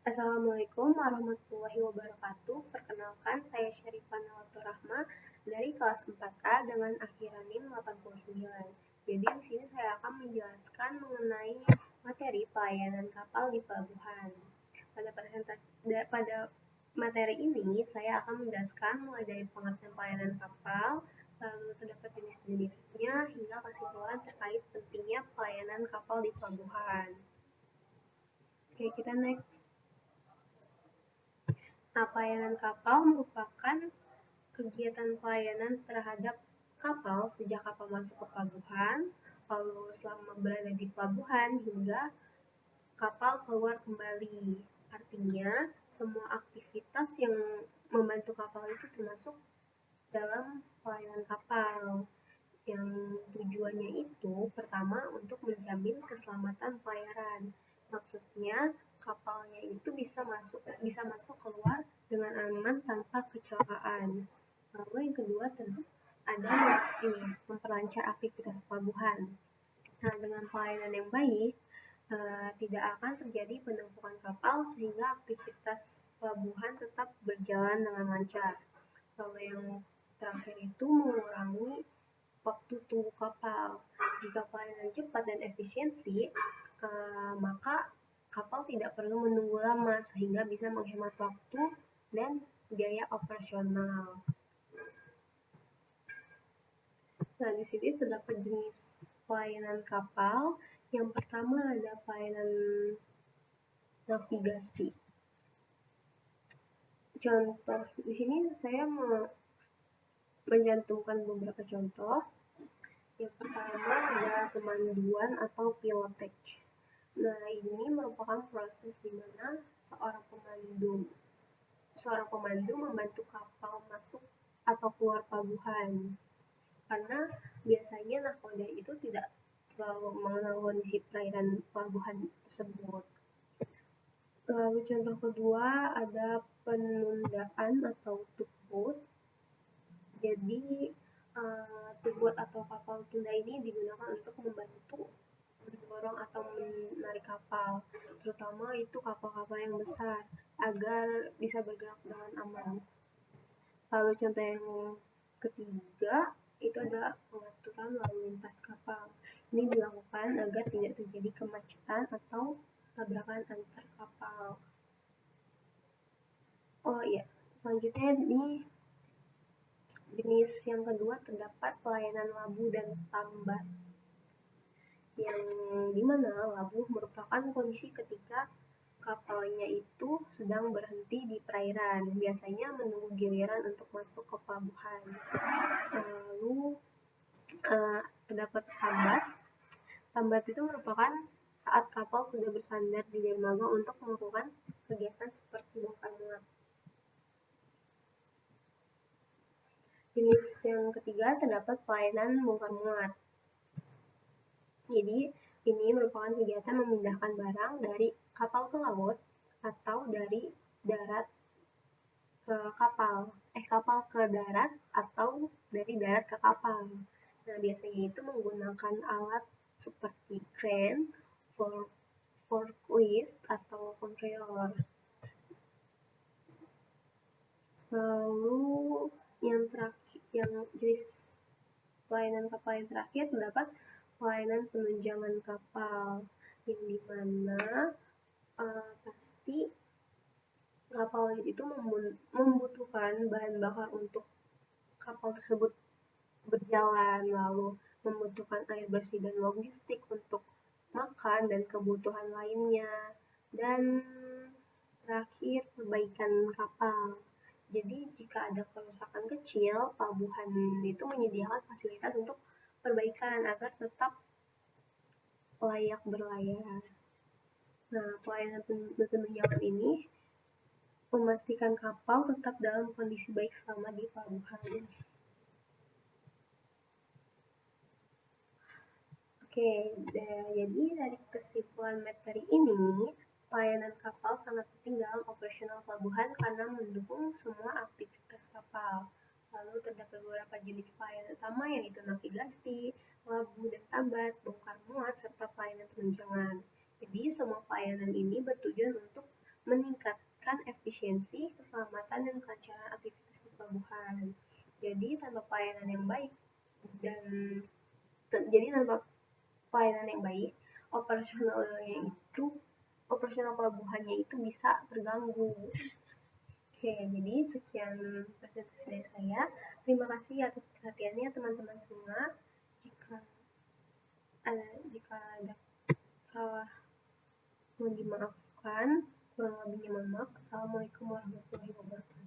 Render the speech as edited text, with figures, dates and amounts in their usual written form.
Assalamualaikum warahmatullahi wabarakatuh. Perkenalkan, saya Syarifah Nawatu Rahma dari kelas 4A dengan akhiran NIM 89. Jadi di sini saya akan menjelaskan mengenai materi pelayanan kapal di pelabuhan. Pada materi ini saya akan menjelaskan mulai dari pengertian pelayanan kapal, lalu terdapat jenis-jenisnya hingga kesimpulan terkait pentingnya pelayanan kapal di pelabuhan. Oke, kita next. Nah, pelayanan kapal merupakan kegiatan pelayanan terhadap kapal sejak kapal masuk ke pelabuhan, lalu selama berada di pelabuhan hingga kapal keluar kembali. Artinya, semua aktivitas yang membantu kapal itu termasuk dalam pelayanan kapal. Yang tujuannya itu pertama untuk menjamin keselamatan pelayaran. Maksudnya kapalnya itu bisa masuk keluar dengan aman tanpa kecelakaan. Lalu yang kedua tentu ada memperlancar aktivitas pelabuhan. Nah, dengan pelayanan yang baik tidak akan terjadi penumpukan kapal sehingga aktivitas pelabuhan tetap berjalan dengan lancar. Lalu yang terakhir itu mengurangi waktu tunggu kapal. Jika pelayanan cepat dan efisiensi, maka kapal tidak perlu menunggu lama sehingga bisa menghemat waktu dan biaya operasional. Nah, di sini terdapat jenis pelayanan kapal. Yang pertama ada pelayanan navigasi. Contoh di sini saya mencantumkan beberapa contoh. Yang pertama ada pemanduan atau pilotage. Nah, ini merupakan proses di mana seorang pemandu membantu kapal masuk atau keluar pelabuhan. Karena biasanya nahkoda itu tidak selalu mengenal kondisi perairan pelabuhan tersebut. Lalu contoh kedua ada penundaan atau tugboat. Jadi tugboat atau kapal tunda ini digunakan untuk membantu mendorong atau menarik kapal, terutama itu kapal-kapal yang besar agar bisa bergerak dengan aman. Lalu contoh yang ketiga itu ada pengaturan lalu lintas kapal. Ini dilakukan agar tidak terjadi kemacetan atau tabrakan antar kapal. Oh iya, selanjutnya ini jenis yang kedua terdapat pelayanan labuh dan tambat, yang dimana labuh merupakan kondisi ketika kapalnya itu sedang berhenti di perairan, biasanya menunggu giliran untuk masuk ke pelabuhan. Lalu terdapat tambat. Tambat itu merupakan saat kapal sudah bersandar di dermaga untuk melakukan kegiatan seperti bongkar muat. Jenis yang ketiga terdapat pelayanan bongkar muat. Jadi ini merupakan kegiatan memindahkan barang dari kapal ke laut atau dari darat ke kapal. Kapal ke darat atau dari darat ke kapal. Nah, biasanya itu menggunakan alat seperti crane, forklift atau conveyor. Lalu yang terakhir, yang jenis pelayanan kapal yang terakhir terdapat pelayanan penunjangan kapal, yang dimana pasti kapal itu membutuhkan bahan bakar untuk kapal tersebut berjalan, lalu membutuhkan air bersih dan logistik untuk makan dan kebutuhan lainnya, dan terakhir perbaikan kapal. Jadi jika ada kerusakan kecil, pelabuhan itu menyediakan fasilitas untuk perbaikan agar tetap layak berlayar. Nah, pelayanan penunjangan ini memastikan kapal tetap dalam kondisi baik selama di pelabuhan. Oke, jadi dari kesimpulan materi ini, pelayanan kapal sangat penting dalam operasional pelabuhan karena mendukung semua aktivitas kapal. Lalu terdapat beberapa jenis pelayanan utama yaitu navigasi, labuh dan tambat, bongkar muat, serta pelayanan penunjangan. Jadi semua pelayanan ini bertujuan untuk meningkatkan efisiensi, keselamatan, dan kelancaran aktivitas di pelabuhan. Jadi tanpa pelayanan yang baik operasional pelabuhannya itu bisa terganggu. Oke, jadi sekian presentasi dari saya. Terima kasih atas perhatiannya teman-teman semua. Jika ada salah mohon dimaafkan, kurang lebihnya mohon maaf. Assalamualaikum warahmatullahi wabarakatuh.